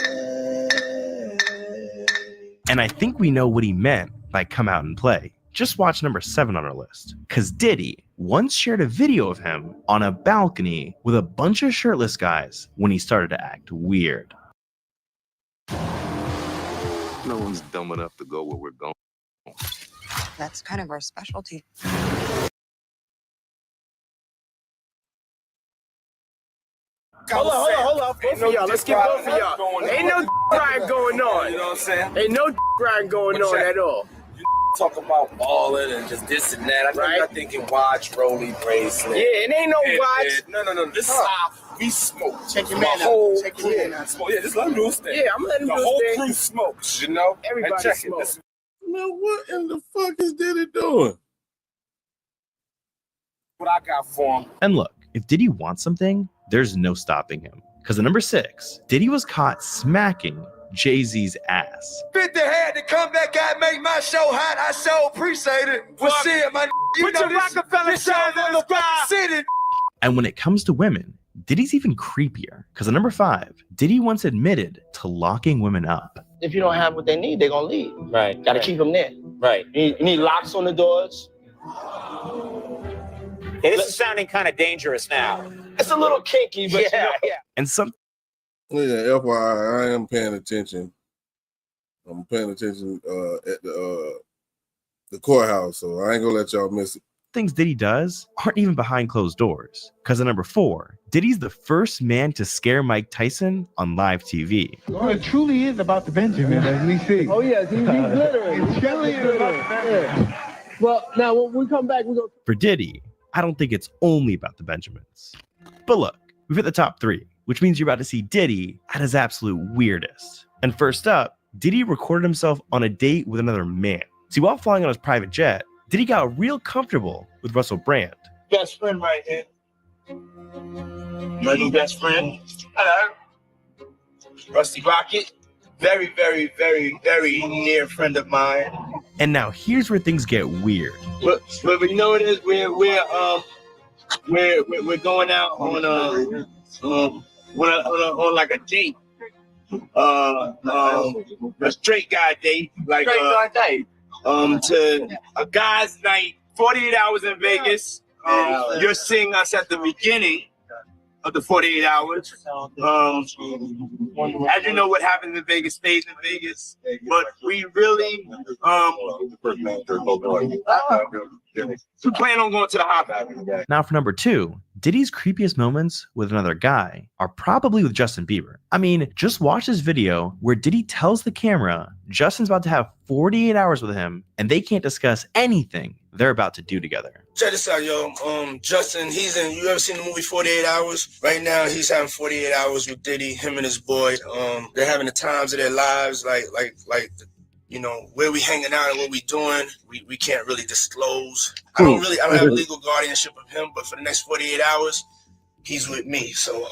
And I think we know what he meant by come out and play. Just watch number 7 on our list. Because Diddy once shared a video of him on a balcony with a bunch of shirtless guys when he started to act weird. No one's dumb enough to go where we're going. That's kind of our specialty. Hold on. Both of y'all. Let's get both of y'all. Ain't no grind going on. You know what I'm saying? Ain't no grind going on at all. You talk about balling and just this and that. I know you're thinking watch, rolly, bracelet. Yeah, it ain't no watch. No. This is how we smoke. Check your the man whole out. Check your man out. smoke. Yeah, just let him do his thing. Yeah, I'm letting him do his The thing. whole crew smokes, you know? Everybody and check smokes. it. Man, what in the fuck is Diddy doing? What I got for him. And look, if Diddy wants something, there's no stopping him. Because at number 6, Diddy was caught smacking Jay-Z's ass. 50 had to come back out, make my show hot. I so appreciate it. Well, shit, my you know this show on the fucking city. And when it comes to women, Diddy's even creepier. Because at number 5, Diddy once admitted to locking women up. If you don't have what they need, they're gonna leave. Right. Gotta keep them there. Right. You need locks on the doors. Hey, this is sounding kind of dangerous now. It's a little kinky, but Yeah. And some. Yeah, FYI, I am paying attention. I'm paying attention at the courthouse, so I ain't gonna let y'all miss it. Things Diddy does aren't even behind closed doors. Because at number 4, Diddy's the first man to scare Mike Tyson on live TV. Well, it truly is about the Benjamin, as we see. Oh, yes, he's glittering. It's truly is about the Benjamin. Well, now, when we come back, we're going to... For Diddy, I don't think it's only about the Benjamins. But look, we've hit the top 3, which means you're about to see Diddy at his absolute weirdest. And first up, Diddy recorded himself on a date with another man. See, while flying on his private jet, Diddy got real comfortable with Russell Brand. Best friend right here. My new best friend. Hello. Rusty Rocket. Very, very, very, very near friend of mine. And now here's where things get weird. But you know what it is? We're going out on like a date. A straight guy date. Like straight guy date. To a guy's night, 48 hours in Vegas. You're seeing us at the beginning of the 48 hours. As you know, what happens in Vegas stays in Vegas. But we really we plan on going to the hot. Now for number 2, Diddy's creepiest moments with another guy are probably with Justin Bieber. I mean, just watch this video where Diddy tells the camera Justin's about to have 48 hours with him and they can't discuss anything they're about to do together. Check this out, yo. Justin, you ever seen the movie 48 Hours? Right now, he's having 48 hours with Diddy, him and his boy. They're having the times of their lives, like you know, where we hanging out and what we doing, we can't really disclose. I don't have legal guardianship of him, but for the next 48 hours, he's with me. So,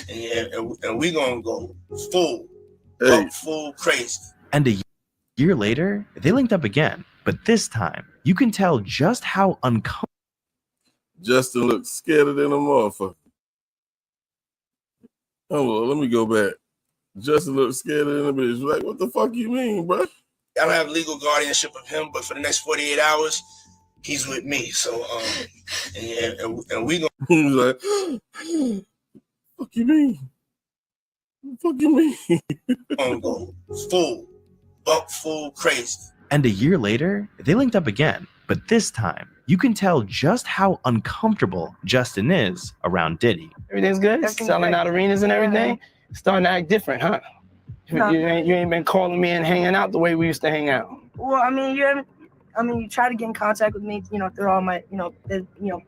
and we gonna go full crazy. And a year later, they linked up again, but this time, you can tell just how uncomfortable Justin looks scared than a motherfucker. Oh, well, let me go back. Justin looks scared than a bitch. Like, what the fuck you mean, bro? I don't have legal guardianship of him, but for the next 48 hours, he's with me. So, and we gonna. He's like, fuck you mean? Fuck you mean? Gonna go full crazy. And a year later, they linked up again, but this time, you can tell just how uncomfortable Justin is around Diddy. Everything's good? Selling out arenas and everything? Starting to act different, huh? No. You ain't been calling me and hanging out the way we used to hang out. Well, I mean, you try to get in contact with me, through all my,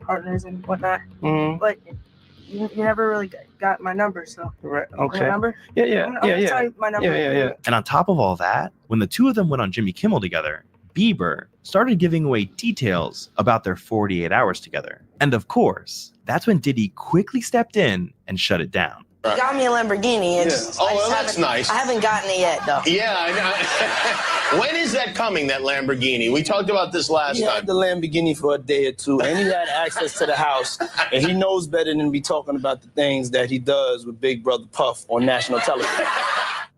partners and whatnot. Mm-hmm. But you never really got my number, so. Right. Okay. My number? Yeah. Tell you my number. Yeah. And on top of all that, when the two of them went on Jimmy Kimmel together, Bieber started giving away details about their 48 hours together. And of course, that's when Diddy quickly stepped in and shut it down. You got me a Lamborghini. That's nice. I haven't gotten it yet, though. Yeah, I know. When is that coming, that Lamborghini? We talked about this last time. He had the Lamborghini for a day or two, and he had access to the house, and he knows better than be talking about the things that he does with Big Brother Puff on national television.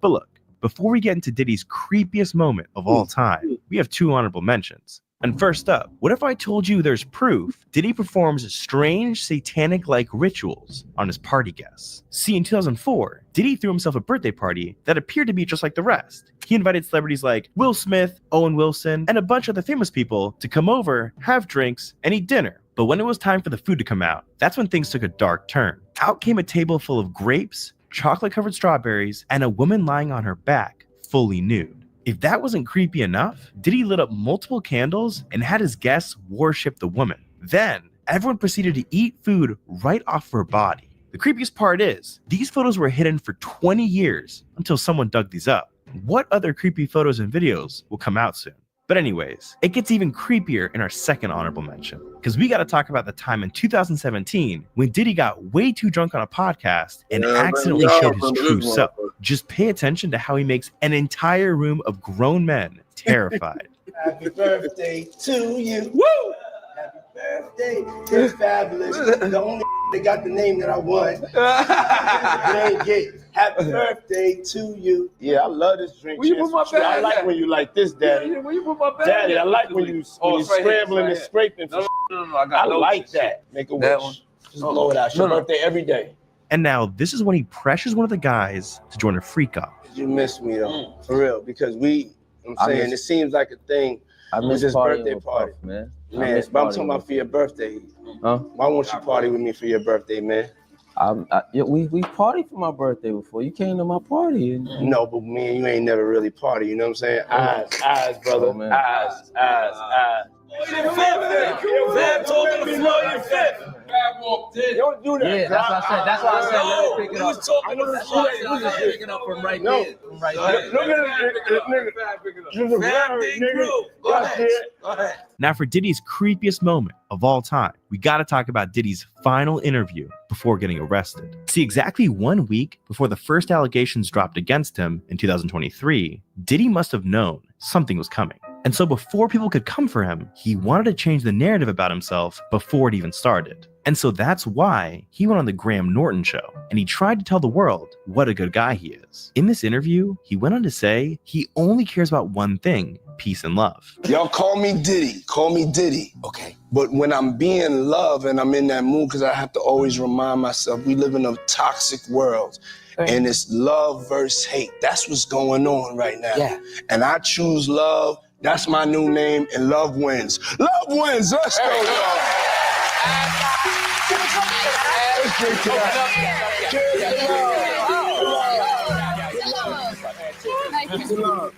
But look, before we get into Diddy's creepiest moment of all time, we have 2 honorable mentions. And first up, what if I told you there's proof Diddy performs strange satanic-like rituals on his party guests? See, in 2004, Diddy threw himself a birthday party that appeared to be just like the rest. He invited celebrities like Will Smith, Owen Wilson, and a bunch of other famous people to come over, have drinks, and eat dinner. But when it was time for the food to come out, that's when things took a dark turn. Out came a table full of grapes, chocolate-covered strawberries, and a woman lying on her back, fully nude. If that wasn't creepy enough, Diddy lit up multiple candles and had his guests worship the woman. Then, everyone proceeded to eat food right off her body. The creepiest part is, these photos were hidden for 20 years until someone dug these up. What other creepy photos and videos will come out soon? But anyways, it gets even creepier in our second honorable mention, because we got to talk about the time in 2017 when Diddy got way too drunk on a podcast and accidentally showed his true self. Just pay attention to how he makes an entire room of grown men terrified. Happy birthday to you. Woo! Happy birthday. It's fabulous. The only that got the name that I want. Happy birthday to you. Yeah, I love this drink. Will you put my bag? I like when you like this, Daddy. Will you put my bag? Daddy, I like when you scrambling and scraping. No, I like that. Make a wish. Just blow it out. It's your birthday every day. And now this is when he pressures one of the guys to join a freak off. You miss me though, for real, because it seems like a thing. I miss his birthday Puff, party, man. But I'm talking about for your birthday. Huh? Why won't you party with me for your birthday, man? We partied for my birthday before. You came to my party. No, but me and you ain't never really party. You know what I'm saying? Eyes, brother. Oh, eyes. Fab told me to flow your fifth. walked in. Don't do that. Yeah, that's what I said. That's why I said let me pick it up. That's why I said pick it up from right there. From right there. Look at this nigga. Now, for Diddy's creepiest moment of all time, we got to talk about Diddy's final interview before getting arrested. See, exactly 1 week before the first allegations dropped against him in 2023, Diddy must have known something was coming. And so before people could come for him, he wanted to change the narrative about himself before it even started. And so that's why he went on the Graham Norton show and he tried to tell the world what a good guy he is. In this interview, he went on to say he only cares about one thing: peace and love. Y'all call me Diddy. Call me Diddy. Okay. But when I'm being love and I'm in that mood, because I have to always remind myself we live in a toxic world. And it's love versus hate. That's what's going on right now. Yeah. And I choose love. That's my new name, and love wins. Love wins. Let's go, y'all. Let's drink to that. Cheers to love.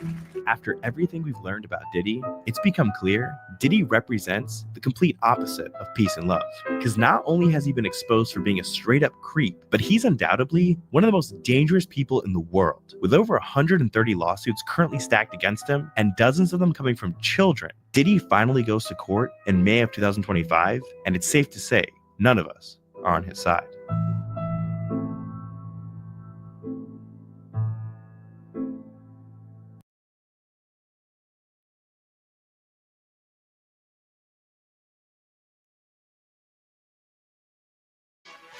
After everything we've learned about Diddy, it's become clear Diddy represents the complete opposite of peace and love. Because not only has he been exposed for being a straight up creep, but he's undoubtedly one of the most dangerous people in the world. With over 130 lawsuits currently stacked against him and dozens of them coming from children, Diddy finally goes to court in May of 2025, and it's safe to say none of us are on his side.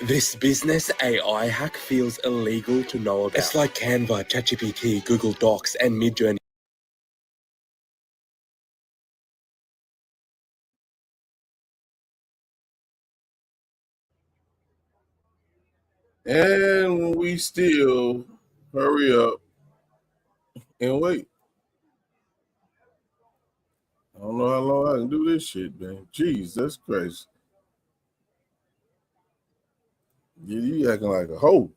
This business AI hack feels illegal to know about. It's like Canva, ChatGPT, Google Docs, and Midjourney. And we still hurry up and wait. I don't know how long I can do this shit, man. Jeez, that's crazy. Yeah, you acting like a hoe.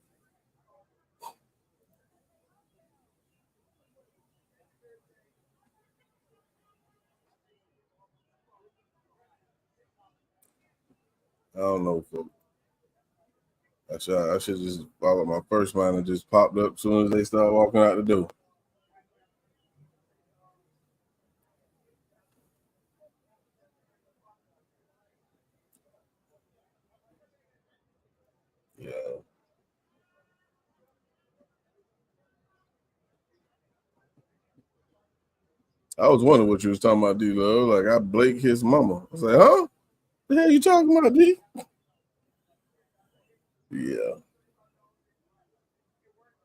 I don't know, folks. I should just follow my first mind and just popped up as soon as they start walking out the door. Yeah. I was wondering what you was talking about, D-Love. Like, I Blake his mama. I was like, huh? The hell you talking about, D? Yeah.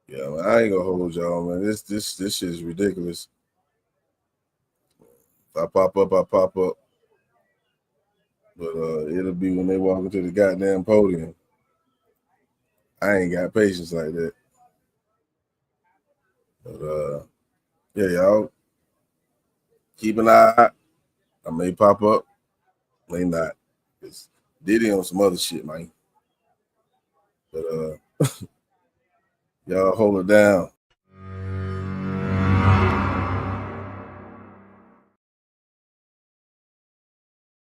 Yeah, man, I ain't gonna hold y'all, man. This shit is ridiculous. If I pop up, I pop up. But it'll be when they walk into the goddamn podium. I ain't got patience like that. But yeah, y'all keep an eye out. I may pop up, may not. It's Diddy on some other shit, man. But y'all hold it down.